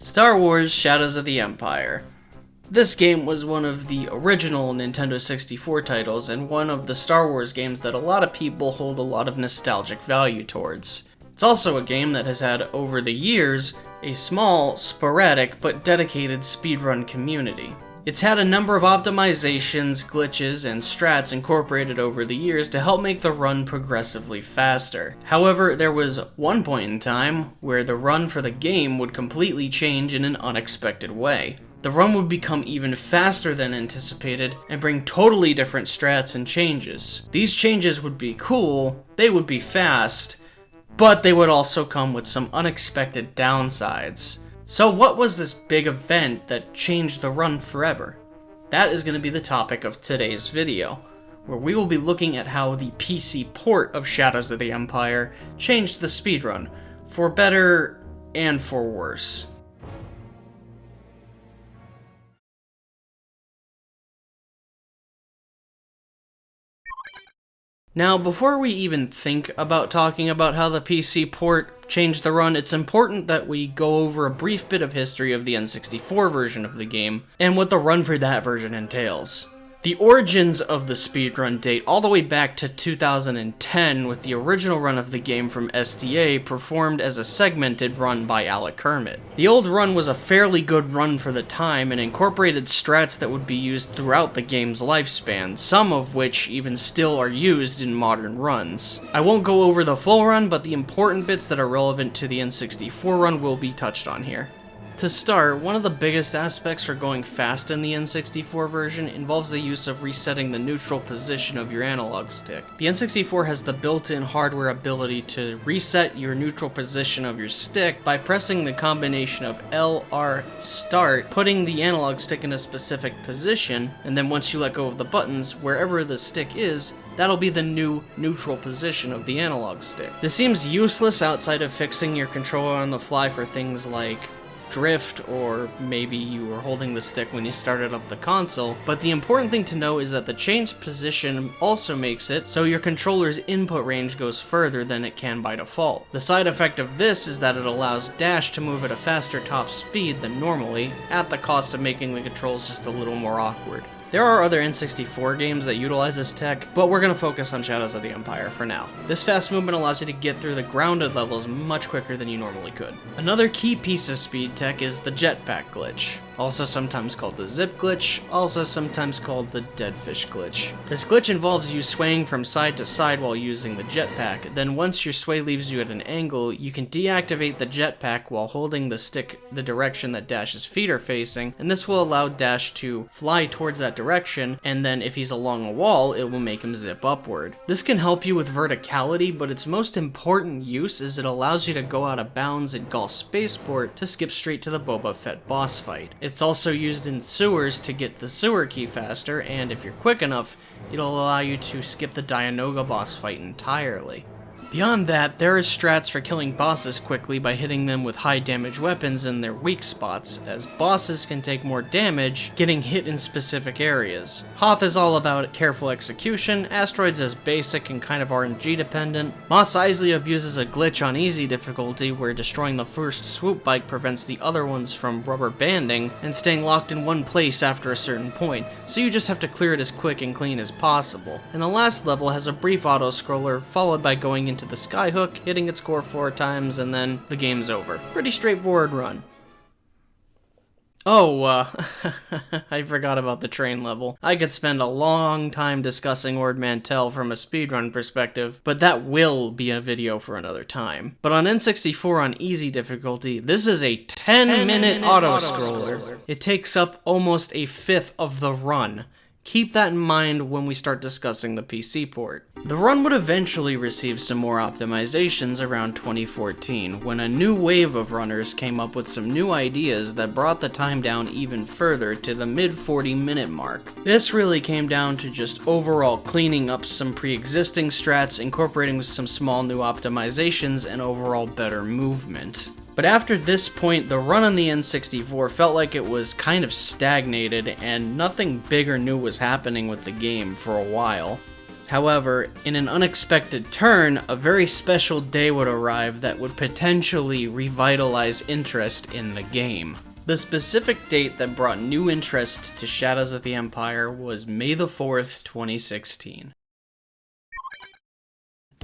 Star Wars Shadows of the Empire. This game was one of the original Nintendo 64 titles and one of the Star Wars games that a lot of people hold a lot of nostalgic value towards. It's also a game that has had, over the years, a small, sporadic, but dedicated speedrun community. It's had a number of optimizations, glitches, and strats incorporated over the years to help make the run progressively faster. However, there was one point in time where the run for the game would completely change in an unexpected way. The run would become even faster than anticipated and bring totally different strats and changes. These changes would be cool, they would be fast, but they would also come with some unexpected downsides. So what was this big event that changed the run forever? That is going to be the topic of today's video, where we will be looking at how the PC port of Shadows of the Empire changed the speedrun, for better and for worse. Now, before we even think about talking about how the PC port changed the run, it's important that we go over a brief bit of history of the N64 version of the game, and what the run for that version entails. The origins of the speedrun date all the way back to 2010, with the original run of the game from SDA performed as a segmented run by Alec Kermit. The old run was a fairly good run for the time and incorporated strats that would be used throughout the game's lifespan, some of which even still are used in modern runs. I won't go over the full run, but the important bits that are relevant to the N64 run will be touched on here. To start, one of the biggest aspects for going fast in the N64 version involves the use of resetting the neutral position of your analog stick. The N64 has the built-in hardware ability to reset your neutral position of your stick by pressing the combination of L, R, start, putting the analog stick in a specific position, and then once you let go of the buttons, wherever the stick is, that'll be the new neutral position of the analog stick. This seems useless outside of fixing your controller on the fly for things like drift, or maybe you were holding the stick when you started up the console, but the important thing to know is that the changed position also makes it so your controller's input range goes further than it can by default. The side effect of this is that it allows dash to move at a faster top speed than normally, at the cost of making the controls just a little more awkward. There are other N64 games that utilize this tech, but we're going to focus on Shadows of the Empire for now. This fast movement allows you to get through the grounded levels much quicker than you normally could. Another key piece of speed tech is the jetpack glitch, also sometimes called the zip glitch, also sometimes called the dead fish glitch. This glitch involves you swaying from side to side while using the jetpack, then once your sway leaves you at an angle, you can deactivate the jetpack while holding the stick the direction that Dash's feet are facing, and this will allow Dash to fly towards that direction, and then if he's along a wall, it will make him zip upward. This can help you with verticality, but its most important use is it allows you to go out of bounds at Gaul Spaceport to skip straight to the Boba Fett boss fight. It's also used in sewers to get the sewer key faster, and if you're quick enough, it'll allow you to skip the Dianoga boss fight entirely. Beyond that, there are strats for killing bosses quickly by hitting them with high damage weapons in their weak spots, as bosses can take more damage getting hit in specific areas. Hoth is all about careful execution, Asteroids is basic and kind of RNG dependent, Mos Eisley abuses a glitch on easy difficulty where destroying the first swoop bike prevents the other ones from rubber banding and staying locked in one place after a certain point, so you just have to clear it as quick and clean as possible. And the last level has a brief auto-scroller followed by going into the skyhook, hitting its core 4 times, and then the game's over. Pretty straightforward run. Oh, I forgot about the train level. I could spend a long time discussing Ord Mantell from a speedrun perspective, but that will be a video for another time. But on N64 on easy difficulty, this is a 10-minute auto-scroller. It takes up almost a fifth of the run. Keep that in mind when we start discussing the PC port. The run would eventually receive some more optimizations around 2014, when a new wave of runners came up with some new ideas that brought the time down even further to the mid 40-minute mark. This really came down to just overall cleaning up some pre-existing strats, incorporating some small new optimizations, and overall better movement. But after this point, the run on the N64 felt like it was kind of stagnated and nothing big or new was happening with the game for a while. However, in an unexpected turn, a very special day would arrive that would potentially revitalize interest in the game. The specific date that brought new interest to Shadows of the Empire was May the 4th, 2016.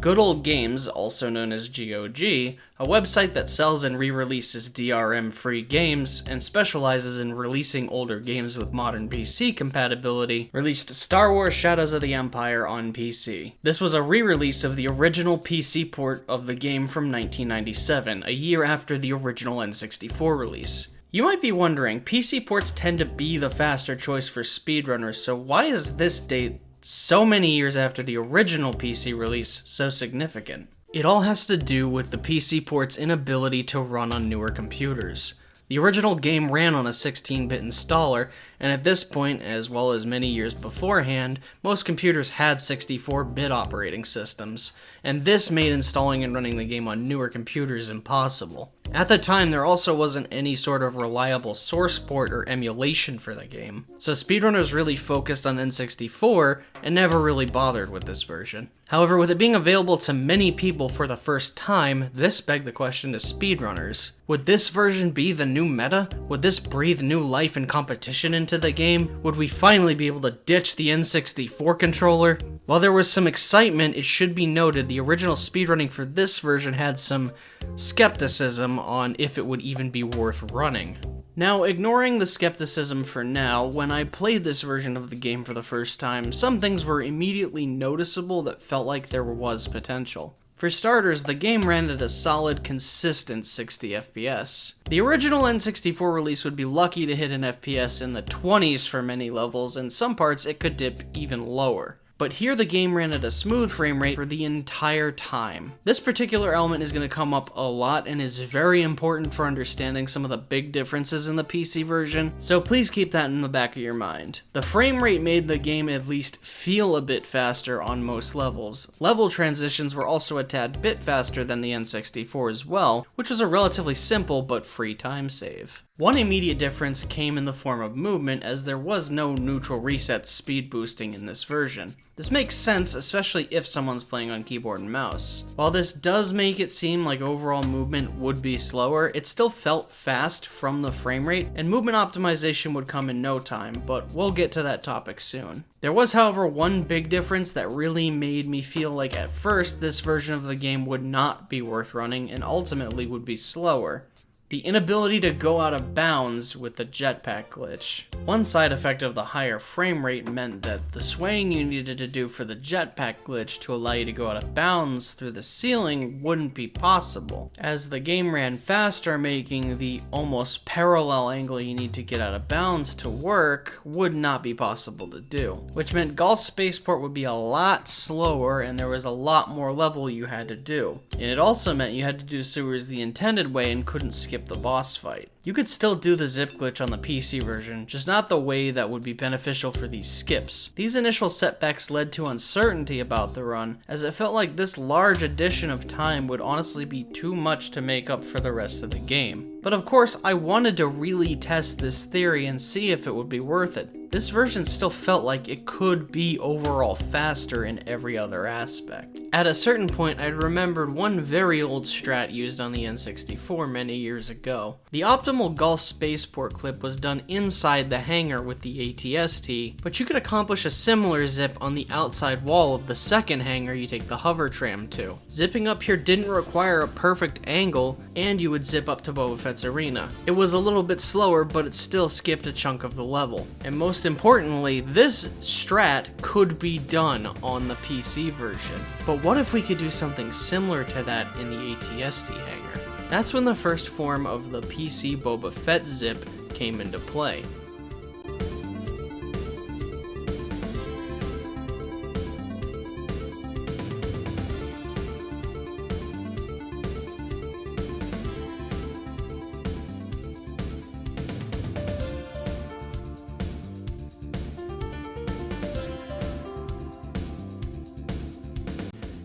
Good Old Games, also known as GOG, a website that sells and re-releases DRM-free games and specializes in releasing older games with modern PC compatibility, released Star Wars Shadows of the Empire on PC. This was a re-release of the original PC port of the game from 1997, a year after the original N64 release. You might be wondering, PC ports tend to be the faster choice for speedrunners, so why is this date so many years after the original PC release so significant? It all has to do with the PC port's inability to run on newer computers. The original game ran on a 16-bit installer, and at this point, as well as many years beforehand, most computers had 64-bit operating systems, and this made installing and running the game on newer computers impossible. At the time, there also wasn't any sort of reliable source port or emulation for the game, so speedrunners really focused on N64 and never really bothered with this version. However, with it being available to many people for the first time, this begged the question to speedrunners. Would this version be the new meta? Would this breathe new life and competition into the game? Would we finally be able to ditch the N64 controller? While there was some excitement, it should be noted the original speedrunning for this version had some skepticism on if it would even be worth running. Now, ignoring the skepticism for now, when I played this version of the game for the first time, some things were immediately noticeable that felt like there was potential. For starters, the game ran at a solid, consistent 60 FPS. The original N64 release would be lucky to hit an FPS in the 20s for many levels, and some parts it could dip even lower. But here the game ran at a smooth frame rate for the entire time. This particular element is going to come up a lot and is very important for understanding some of the big differences in the PC version, so please keep that in the back of your mind. The frame rate made the game at least feel a bit faster on most levels. Level transitions were also a tad bit faster than the N64 as well, which was a relatively simple but free time save. One immediate difference came in the form of movement, as there was no neutral reset speed boosting in this version. This makes sense, especially if someone's playing on keyboard and mouse. While this does make it seem like overall movement would be slower, it still felt fast from the frame rate, and movement optimization would come in no time, but we'll get to that topic soon. There was, however, one big difference that really made me feel like at first this version of the game would not be worth running and ultimately would be slower. The inability to go out of bounds with the jetpack glitch. One side effect of the higher frame rate meant that the swaying you needed to do for the jetpack glitch to allow you to go out of bounds through the ceiling wouldn't be possible, as the game ran faster, making the almost parallel angle you need to get out of bounds to work would not be possible to do, which meant Golf Spaceport would be a lot slower and there was a lot more level you had to do. And it also meant you had to do sewers the intended way and couldn't skip the boss fight. You could still do the zip glitch on the PC version, just not the way that would be beneficial for these skips. These initial setbacks led to uncertainty about the run, as it felt like this large addition of time would honestly be too much to make up for the rest of the game. But of course, I wanted to really test this theory and see if it would be worth it. This version still felt like it could be overall faster in every other aspect. At a certain point, I remembered one very old strat used on the N64 many years ago. The optimal Golf Spaceport clip was done inside the hangar with the ATST, but you could accomplish a similar zip on the outside wall of the second hangar you take the hover tram to. Zipping up here didn't require a perfect angle, and you would zip up to Boba Fett's arena. It was a little bit slower, but it still skipped a chunk of the level. And most importantly, this strat could be done on the PC version. But what if we could do something similar to that in the ATST hangar? That's when the first form of the PC Boba Fett zip came into play.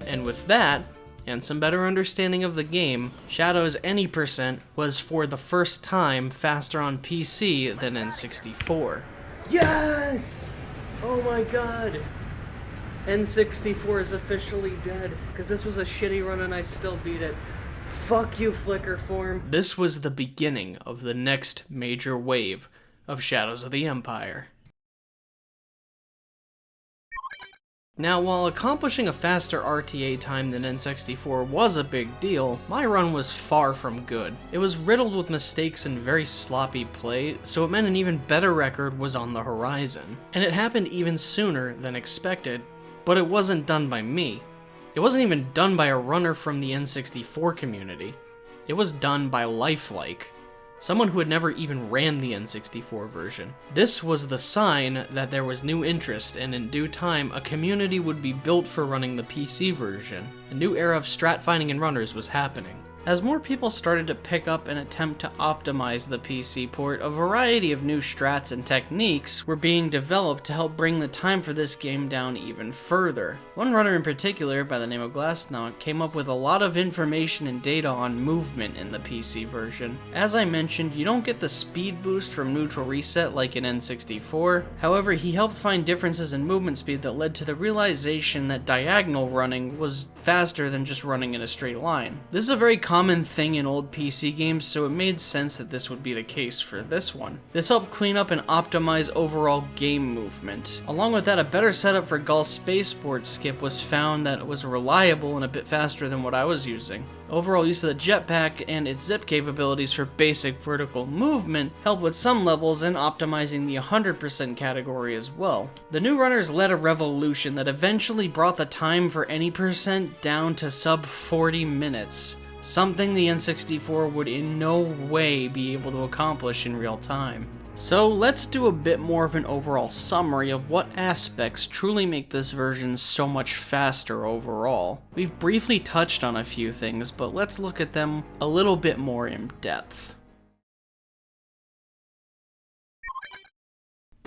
And with that, and some better understanding of the game, Shadows any percent was for the first time faster on PC than N64. Yes! Oh my god! N64 is officially dead, because this was a shitty run and I still beat it. Fuck you, Flicker Form. This was the beginning of the next major wave of Shadows of the Empire. Now, while accomplishing a faster RTA time than N64 was a big deal, my run was far from good. It was riddled with mistakes and very sloppy play, so it meant an even better record was on the horizon. And it happened even sooner than expected, but it wasn't done by me. It wasn't even done by a runner from the N64 community. It was done by Lifelike, someone who had never even ran the N64 version. This was the sign that there was new interest, and in due time, a community would be built for running the PC version. A new era of strat finding in runners was happening. As more people started to pick up and attempt to optimize the PC port, a variety of new strats and techniques were being developed to help bring the time for this game down even further. One runner in particular, by the name of Glassnock, came up with a lot of information and data on movement in the PC version. As I mentioned, you don't get the speed boost from neutral reset like in N64, however he helped find differences in movement speed that led to the realization that diagonal running was faster than just running in a straight line. This is a very common thing in old PC games, so it made sense that this would be the case for this one. This helped clean up and optimize overall game movement. Along with that, a better setup for Gull Spaceport skip was found that was reliable and a bit faster than what I was using. Overall use of the jetpack and its zip capabilities for basic vertical movement helped with some levels and optimizing the 100% category as well. The new runners led a revolution that eventually brought the time for any percent down to sub 40 minutes, something the N64 would in no way be able to accomplish in real time. So let's do a bit more of an overall summary of what aspects truly make this version so much faster overall. We've briefly touched on a few things, but let's look at them a little bit more in depth.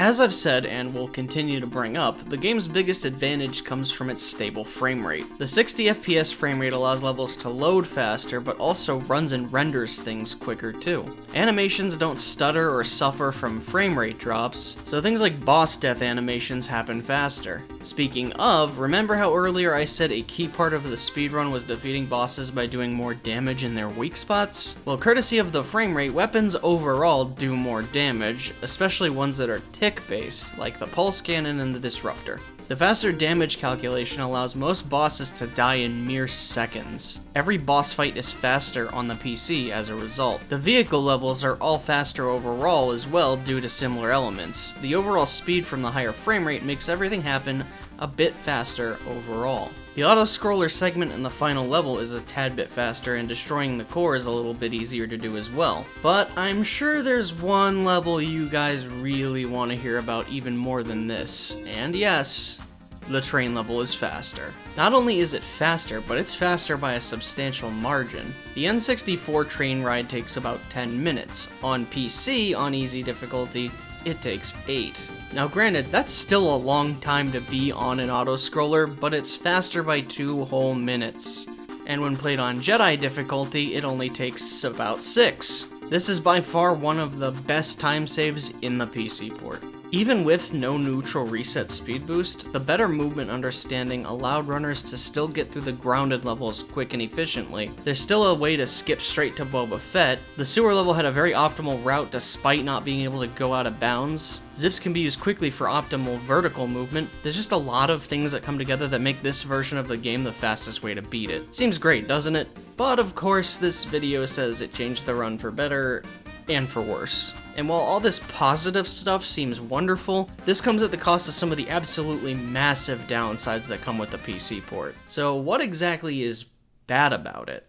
As I've said and will continue to bring up, the game's biggest advantage comes from its stable frame rate. The 60 FPS frame rate allows levels to load faster, but also runs and renders things quicker too. Animations don't stutter or suffer from frame rate drops, so things like boss death animations happen faster. Speaking of, remember how earlier I said a key part of the speedrun was defeating bosses by doing more damage in their weak spots? Well, courtesy of the frame rate, weapons overall do more damage, especially ones that are tick-based, like the pulse cannon and the disruptor. The faster damage calculation allows most bosses to die in mere seconds. Every boss fight is faster on the PC as a result. The vehicle levels are all faster overall as well due to similar elements. The overall speed from the higher frame rate makes everything happen a bit faster overall. The auto-scroller segment in the final level is a tad bit faster, and destroying the core is a little bit easier to do as well. But I'm sure there's one level you guys really want to hear about even more than this, and yes, the train level is faster. Not only is it faster, but it's faster by a substantial margin. The N64 train ride takes about 10 minutes. On PC, on easy difficulty, it takes 8. Now granted, that's still a long time to be on an auto-scroller, but it's faster by 2 whole minutes. And when played on Jedi difficulty, it only takes about 6. This is by far one of the best time saves in the PC port. Even with no neutral reset speed boost, the better movement understanding allowed runners to still get through the grounded levels quick and efficiently. There's still a way to skip straight to Boba Fett. The sewer level had a very optimal route despite not being able to go out of bounds. Zips can be used quickly for optimal vertical movement. There's just a lot of things that come together that make this version of the game the fastest way to beat it. Seems great, doesn't it? But of course, this video says it changed the run for better and for worse. And while all this positive stuff seems wonderful, this comes at the cost of some of the absolutely massive downsides that come with the PC port. So what exactly is bad about it?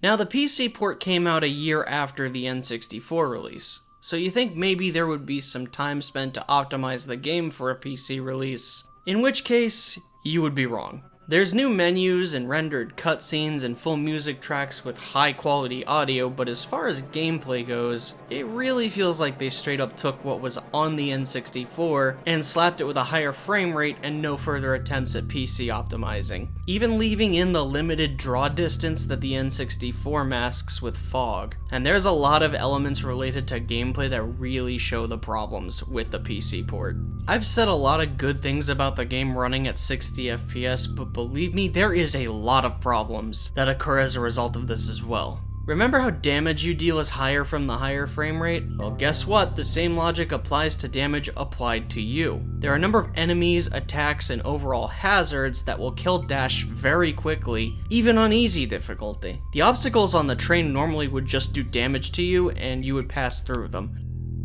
Now, the PC port came out a year after the N64 release, so you think maybe there would be some time spent to optimize the game for a PC release, in which case, you would be wrong. There's new menus and rendered cutscenes and full music tracks with high quality audio, but as far as gameplay goes, it really feels like they straight up took what was on the N64 and slapped it with a higher frame rate and no further attempts at PC optimizing, even leaving in the limited draw distance that the N64 masks with fog. And there's a lot of elements related to gameplay that really show the problems with the PC port. I've said a lot of good things about the game running at 60 FPS, but believe me, there is a lot of problems that occur as a result of this as well. Remember how damage you deal is higher from the higher frame rate? Well, guess what? The same logic applies to damage applied to you. There are a number of enemies, attacks, and overall hazards that will kill Dash very quickly, even on easy difficulty. The obstacles on the train normally would just do damage to you, and you would pass through them.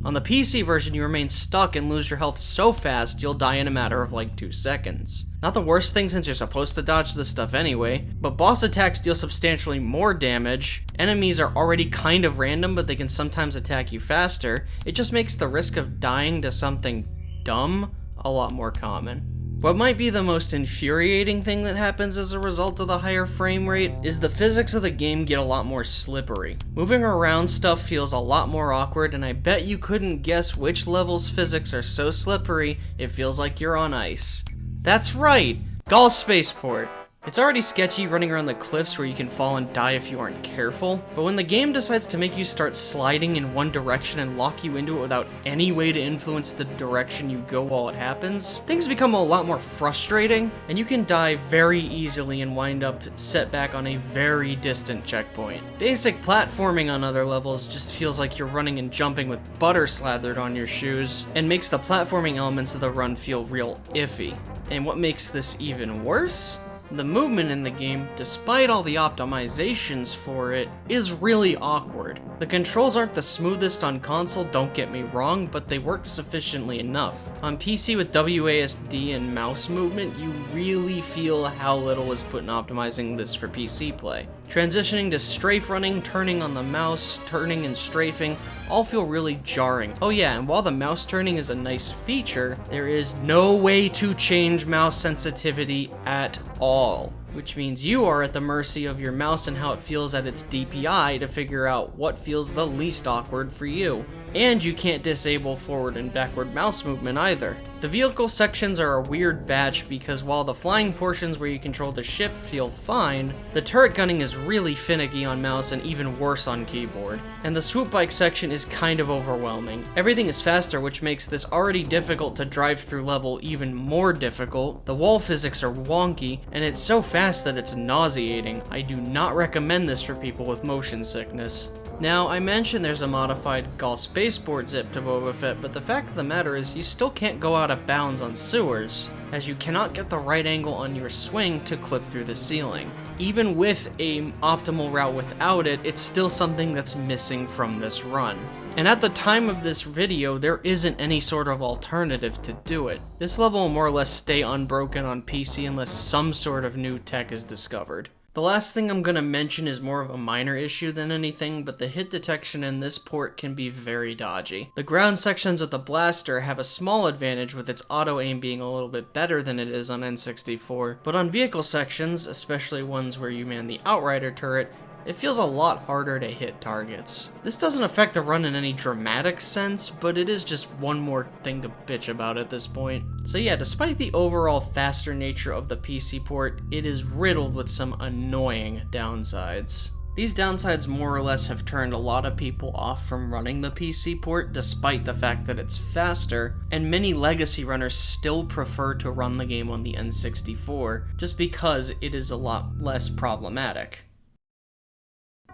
On the PC version, you remain stuck and lose your health so fast you'll die in a matter of like 2 seconds. Not the worst thing since you're supposed to dodge this stuff anyway, but boss attacks deal substantially more damage, enemies are already kind of random but they can sometimes attack you faster. It just makes the risk of dying to something dumb a lot more common. What might be the most infuriating thing that happens as a result of the higher frame rate is the physics of the game get a lot more slippery. Moving around stuff feels a lot more awkward, and I bet you couldn't guess which level's physics are so slippery it feels like you're on ice. That's right, Gaul Spaceport. It's already sketchy running around the cliffs where you can fall and die if you aren't careful, but when the game decides to make you start sliding in one direction and lock you into it without any way to influence the direction you go while it happens, things become a lot more frustrating, and you can die very easily and wind up set back on a very distant checkpoint. Basic platforming on other levels just feels like you're running and jumping with butter slathered on your shoes, and makes the platforming elements of the run feel real iffy. And what makes this even worse? The movement in the game, despite all the optimizations for it, is really awkward. The controls aren't the smoothest on console, don't get me wrong, but they work sufficiently enough. On PC with WASD and mouse movement, you really feel how little was put in optimizing this for PC play. Transitioning to strafe running, turning on the mouse, turning and strafing, all feel really jarring. Oh yeah, and while the mouse turning is a nice feature, there is no way to change mouse sensitivity at all, which means you are at the mercy of your mouse and how it feels at its DPI to figure out what feels the least awkward for you. And you can't disable forward and backward mouse movement either. The vehicle sections are a weird batch because while the flying portions where you control the ship feel fine, the turret gunning is really finicky on mouse and even worse on keyboard. And the swoop bike section is kind of overwhelming. Everything is faster, which makes this already difficult to drive through level even more difficult. The wall physics are wonky, and it's so fast that it's nauseating. I do not recommend this for people with motion sickness. Now, I mentioned there's a modified Gaul Spaceport zip to Boba Fett, but the fact of the matter is you still can't go out of bounds on sewers, as you cannot get the right angle on your swing to clip through the ceiling. Even with an optimal route without it, it's still something that's missing from this run. And at the time of this video, there isn't any sort of alternative to do it. This level will more or less stay unbroken on PC unless some sort of new tech is discovered. The last thing I'm going to mention is more of a minor issue than anything, but the hit detection in this port can be very dodgy. The ground sections of the blaster have a small advantage with its auto aim being a little bit better than it is on N64, but on vehicle sections, especially ones where you man the Outrider turret, it feels a lot harder to hit targets. This doesn't affect the run in any dramatic sense, but it is just one more thing to bitch about at this point. So yeah, despite the overall faster nature of the PC port, it is riddled with some annoying downsides. These downsides more or less have turned a lot of people off from running the PC port despite the fact that it's faster, and many legacy runners still prefer to run the game on the N64 just because it is a lot less problematic.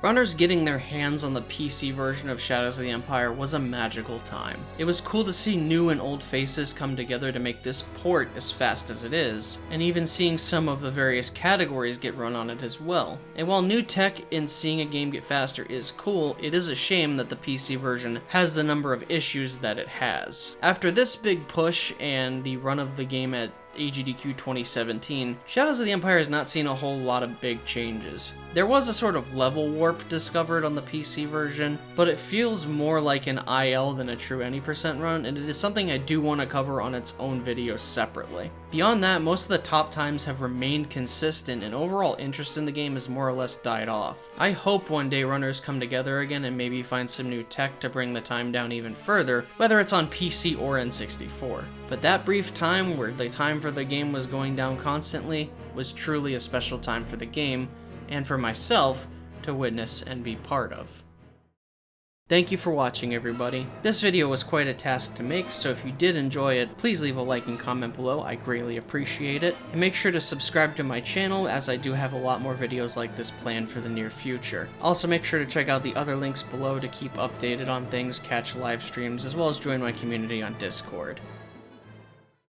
Runners getting their hands on the PC version of Shadows of the Empire was a magical time. It was cool to see new and old faces come together to make this port as fast as it is, and even seeing some of the various categories get run on it as well. And while new tech in seeing a game get faster is cool, it is a shame that the PC version has the number of issues that it has. After this big push and the run of the game at AGDQ 2017, Shadows of the Empire has not seen a whole lot of big changes. There was a sort of level warp discovered on the PC version, but it feels more like an IL than a true any% run, and it is something I do want to cover on its own video separately. Beyond that, most of the top times have remained consistent, and overall interest in the game has more or less died off. I hope one day runners come together again and maybe find some new tech to bring the time down even further, whether it's on PC or N64. But that brief time where the time for the game was going down constantly was truly a special time for the game, and for myself to witness and be part of. Thank you for watching, everybody. This video was quite a task to make, so if you did enjoy it, please leave a like and comment below. I greatly appreciate it. And make sure to subscribe to my channel, as I do have a lot more videos like this planned for the near future. Also, make sure to check out the other links below to keep updated on things, catch live streams, as well as join my community on Discord.